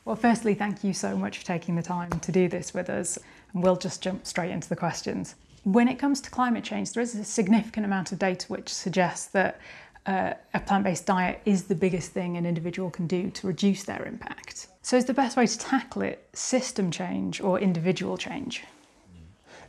Well, firstly, thank you so much for taking the time to do this with us. And we'll just jump straight into the questions. When it comes to climate change, there is a significant amount of data which suggests that a plant-based diet is the biggest thing an individual can do to reduce their impact. So is the best way to tackle it system change or individual change?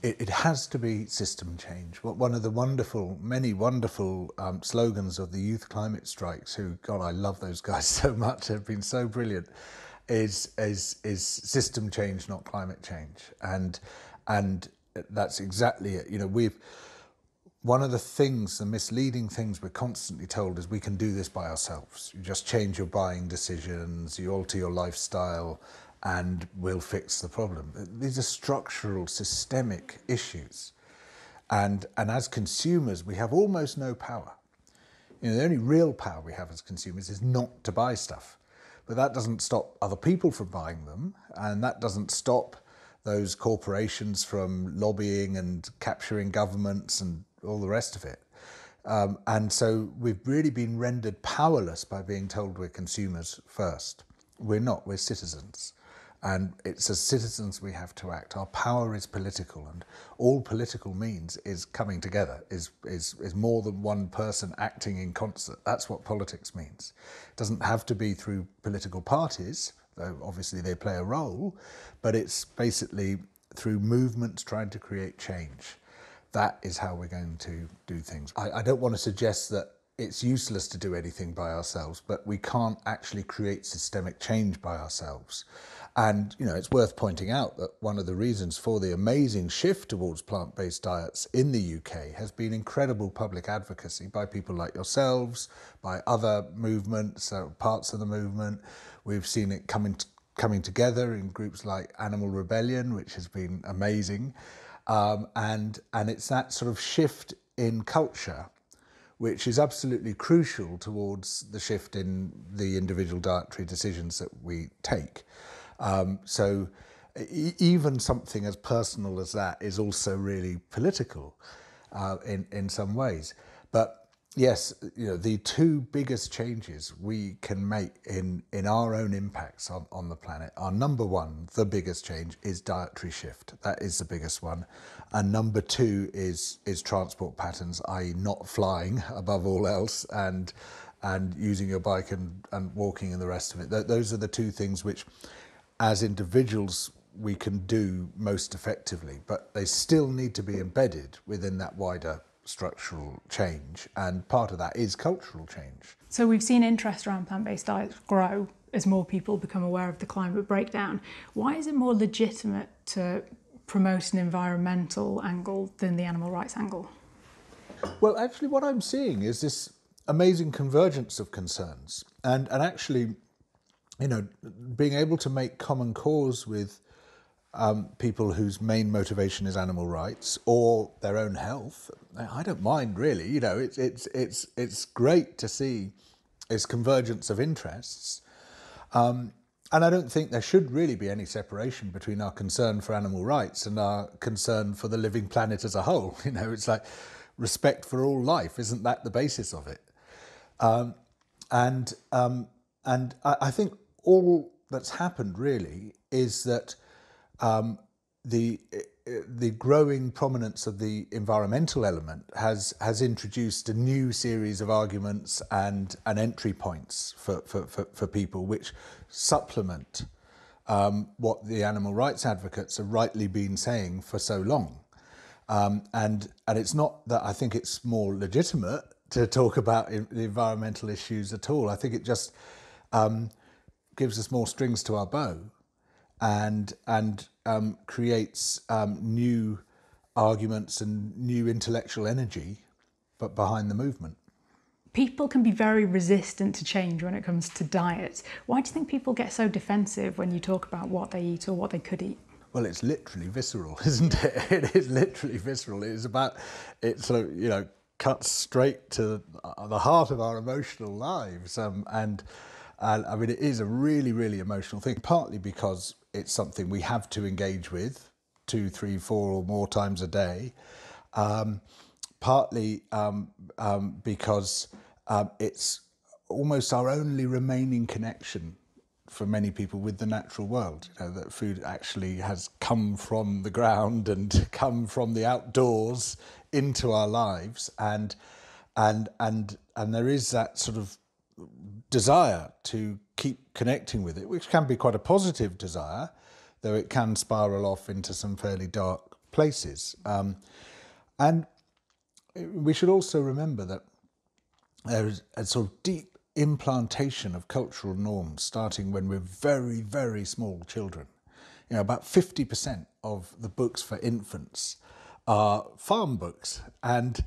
It has to be system change. One of the many wonderful slogans of the youth climate strikes, who, God, I love those guys so much, they've been so brilliant, is system change, not climate change. And that's exactly it. You know, one of the misleading things we're constantly told is we can do this by ourselves. You just change your buying decisions, you alter your lifestyle, and we'll fix the problem. These are structural, systemic issues. And as consumers, we have almost no power. You know, the only real power we have as consumers is not to buy stuff. But that doesn't stop other people from buying them, and that doesn't stop those corporations from lobbying and capturing governments and all the rest of it. And so we've really been rendered powerless by being told we're consumers first. We're not, we're citizens. And it's as citizens we have to act. Our power is political, and all political means is coming together, is more than one person acting in concert. That's what politics means. It doesn't have to be through political parties, though obviously they play a role, but it's basically through movements trying to create change. That is how we're going to do things. I don't want to suggest that it's useless to do anything by ourselves, but we can't actually create systemic change by ourselves. And, you know, it's worth pointing out that one of the reasons for the amazing shift towards plant-based diets in the UK has been incredible public advocacy by people like yourselves, by other movements, parts of the movement. We've seen it coming together in groups like Animal Rebellion, which has been amazing. And it's that sort of shift in culture which is absolutely crucial towards the shift in the individual dietary decisions that we take. So even something as personal as that is also really political in some ways. But yes, you know, the two biggest changes we can make in our own impacts on the planet are, number one, the biggest change is dietary shift. That is the biggest one. And number two is transport patterns, i.e. not flying above all else, and using your bike and walking and the rest of it. Those are the two things which, as individuals, we can do most effectively, but they still need to be embedded within that wider structural change, and part of that is cultural change. So we've seen interest around plant-based diets grow as more people become aware of the climate breakdown. Why is it more legitimate to promote an environmental angle than the animal rights angle? Well, actually what I'm seeing is this amazing convergence of concerns, and actually, you know, being able to make common cause with people whose main motivation is animal rights or their own health. I don't mind, really. You know, it's great to see this convergence of interests, and I don't think there should really be any separation between our concern for animal rights and our concern for the living planet as a whole. You know, it's like respect for all life. Isn't that the basis of it? And I think all that's happened really is that the growing prominence of the environmental element has introduced a new series of arguments and entry points for people which supplement what the animal rights advocates have rightly been saying for so long. And it's not that I think it's more legitimate to talk about the environmental issues at all. I think it just gives us more strings to our bow, and creates new arguments and new intellectual energy, but behind the movement. People can be very resistant to change when it comes to diets. Why do you think people get so defensive when you talk about what they eat or what they could eat? Well, it's literally visceral, isn't it? It is literally visceral. It sort of, you know, cuts straight to the heart of our emotional lives. And I mean, it is a really, really emotional thing, partly because it's something we have to engage with 2, 3, 4 or more times a day, partly because it's almost our only remaining connection for many people with the natural world. You know, that food actually has come from the ground and come from the outdoors into our lives, and there is that sort of desire to keep connecting with it, which can be quite a positive desire, though it can spiral off into some fairly dark places. And we should also remember that there is a sort of deep implantation of cultural norms starting when we're very, very small children. You know, about 50% of the books for infants are farm books, and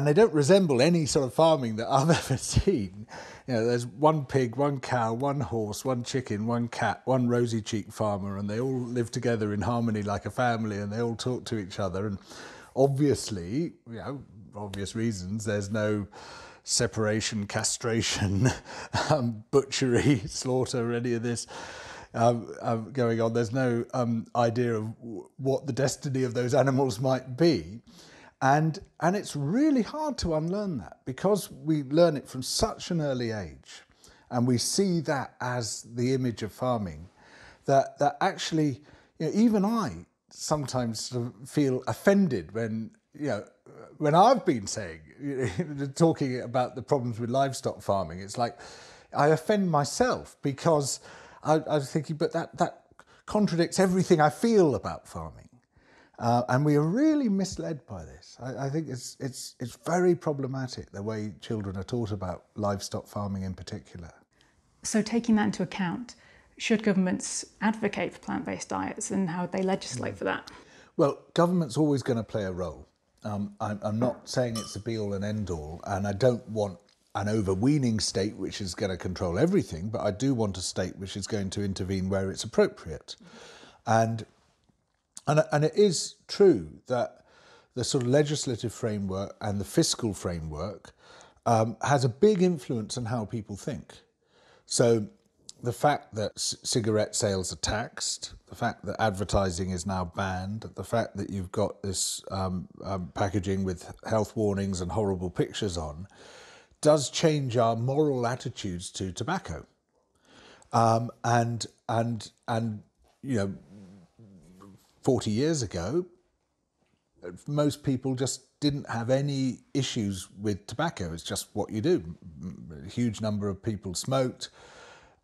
they don't resemble any sort of farming that I've ever seen. You know, there's one pig, one cow, one horse, one chicken, one cat, one rosy-cheeked farmer, and they all live together in harmony like a family, and they all talk to each other. And obviously, you know, obvious reasons, there's no separation, castration, butchery, slaughter, any of this going on. There's no idea of what the destiny of those animals might be. And it's really hard to unlearn that, because we learn it from such an early age, and we see that as the image of farming, that actually, you know, even I sometimes sort of feel offended when, you know, when I've been saying, talking about the problems with livestock farming. It's like I offend myself, because I was thinking, but that contradicts everything I feel about farming. And we are really misled by this. I think it's very problematic, the way children are taught about livestock farming in particular. So taking that into account, should governments advocate for plant-based diets, and how would they legislate for that? Well, government's always going to play a role. I'm not saying it's the be-all and end-all, and I don't want an overweening state which is going to control everything, but I do want a state which is going to intervene where it's appropriate. And it is true that the sort of legislative framework and the fiscal framework has a big influence on how people think. So the fact that cigarette sales are taxed, the fact that advertising is now banned, the fact that you've got this packaging with health warnings and horrible pictures on, does change our moral attitudes to tobacco. And you know, 40 years ago, most people just didn't have any issues with tobacco. It's just what you do. A huge number of people smoked.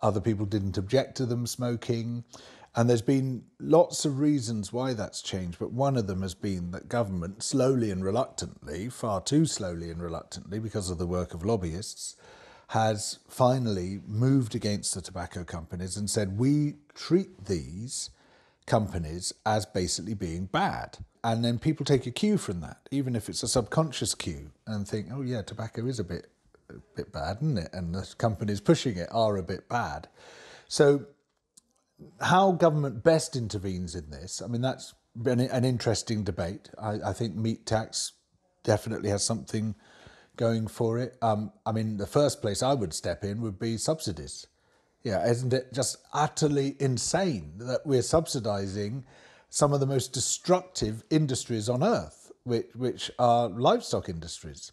Other people didn't object to them smoking. And there's been lots of reasons why that's changed, but one of them has been that government, slowly and reluctantly, far too slowly and reluctantly because of the work of lobbyists, has finally moved against the tobacco companies and said, we treat these companies as basically being bad. And then people take a cue from that, even if it's a subconscious cue, and think, oh yeah, tobacco is a bit bad, isn't it? And the companies pushing it are a bit bad. So how government best intervenes in this, I mean, that's been an interesting debate. I think meat tax definitely has something going for it. I mean, the first place I would step in would be subsidies. Yeah, isn't it just utterly insane that we're subsidising some of the most destructive industries on earth, which are livestock industries?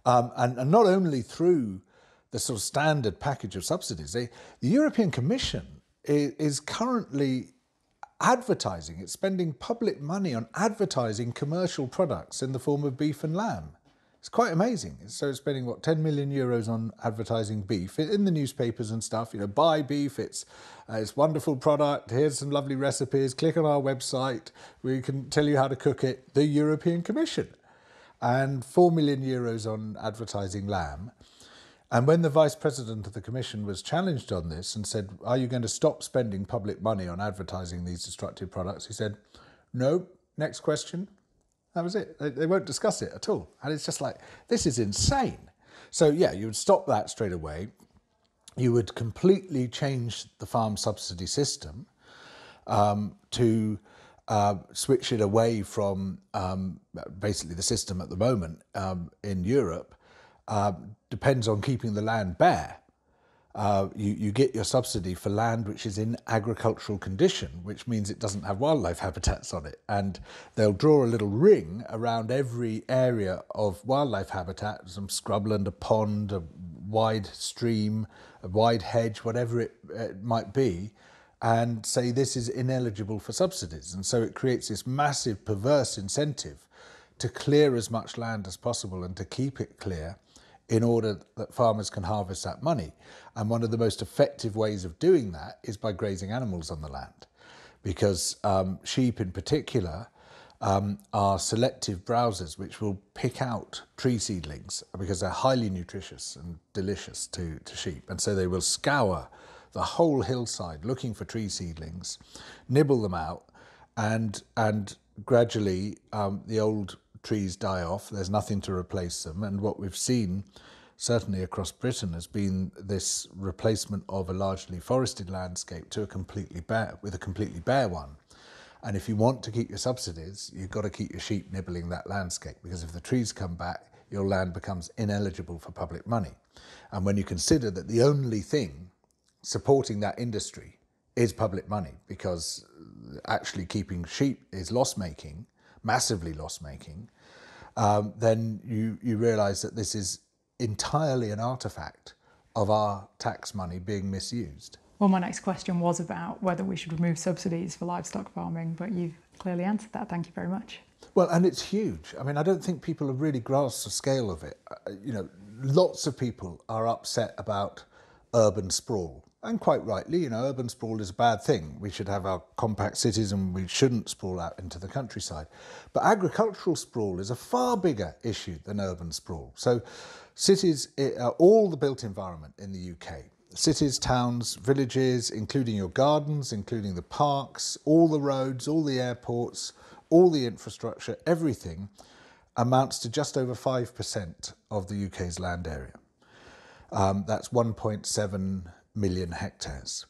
And not only through the sort of standard package of subsidies, the European Commission is currently advertising, it's spending public money on advertising commercial products in the form of beef and lamb. It's quite amazing. So it's spending, what, 10 million euros on advertising beef in the newspapers and stuff. You know, buy beef, it's wonderful product, here's some lovely recipes, click on our website, we can tell you how to cook it. The European Commission. And 4 million euros on advertising lamb. And when the Vice President of the Commission was challenged on this and said, are you going to stop spending public money on advertising these destructive products? He said, no, next question. That was it. They won't discuss it at all. And it's just like, this is insane. So yeah, you would stop that straight away. You would completely change the farm subsidy system to switch it away from basically the system at the moment in Europe depends on keeping the land bare. You get your subsidy for land which is in agricultural condition, which means it doesn't have wildlife habitats on it. And they'll draw a little ring around every area of wildlife habitat, some scrubland, a pond, a wide stream, a wide hedge, whatever it might be, and say this is ineligible for subsidies. And so it creates this massive perverse incentive to clear as much land as possible and to keep it clear in order that farmers can harvest that money. And one of the most effective ways of doing that is by grazing animals on the land, because sheep in particular are selective browsers which will pick out tree seedlings because they're highly nutritious and delicious to sheep. And so they will scour the whole hillside looking for tree seedlings, nibble them out, and gradually the old trees die off. There's nothing to replace them. And what we've seen, certainly across Britain, has been this replacement of a largely forested landscape to a completely bare one. And if you want to keep your subsidies, you've got to keep your sheep nibbling that landscape, because if the trees come back, your land becomes ineligible for public money. And when you consider that the only thing supporting that industry is public money, because actually keeping sheep is loss-making, massively loss-making, then you realise that this is entirely an artefact of our tax money being misused. Well, my next question was about whether we should remove subsidies for livestock farming, but you've clearly answered that. Thank you very much. Well, and it's huge. I mean, I don't think people have really grasped the scale of it. You know, lots of people are upset about urban sprawl. And quite rightly, you know, urban sprawl is a bad thing. We should have our compact cities and we shouldn't sprawl out into the countryside. But agricultural sprawl is a far bigger issue than urban sprawl. So cities, all the built environment in the UK, cities, towns, villages, including your gardens, including the parks, all the roads, all the airports, all the infrastructure, everything amounts to just over 5% of the UK's land area. That's 1.7 million hectares.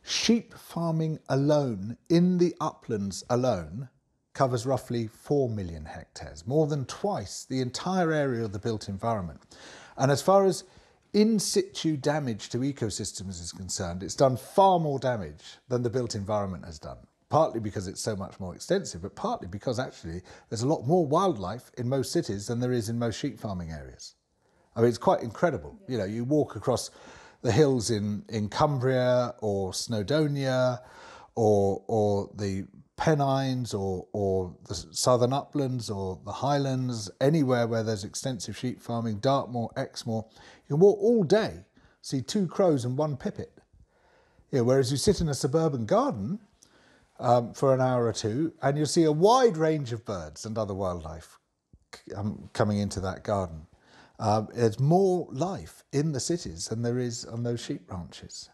Sheep farming alone, in the uplands alone, covers roughly 4 million hectares, more than twice the entire area of the built environment. And as far as in situ damage to ecosystems is concerned, it's done far more damage than the built environment has done. Partly because it's so much more extensive, but partly because actually there's a lot more wildlife in most cities than there is in most sheep farming areas. I mean, it's quite incredible. You know, you walk across the hills in Cumbria or Snowdonia or the Pennines or the southern uplands or the Highlands, anywhere where there's extensive sheep farming, Dartmoor, Exmoor, you can walk all day, see 2 crows and 1 pipit. You know, whereas you sit in a suburban garden for an hour or two and you'll see a wide range of birds and other wildlife coming into that garden. There's more life in the cities than there is on those sheep ranches.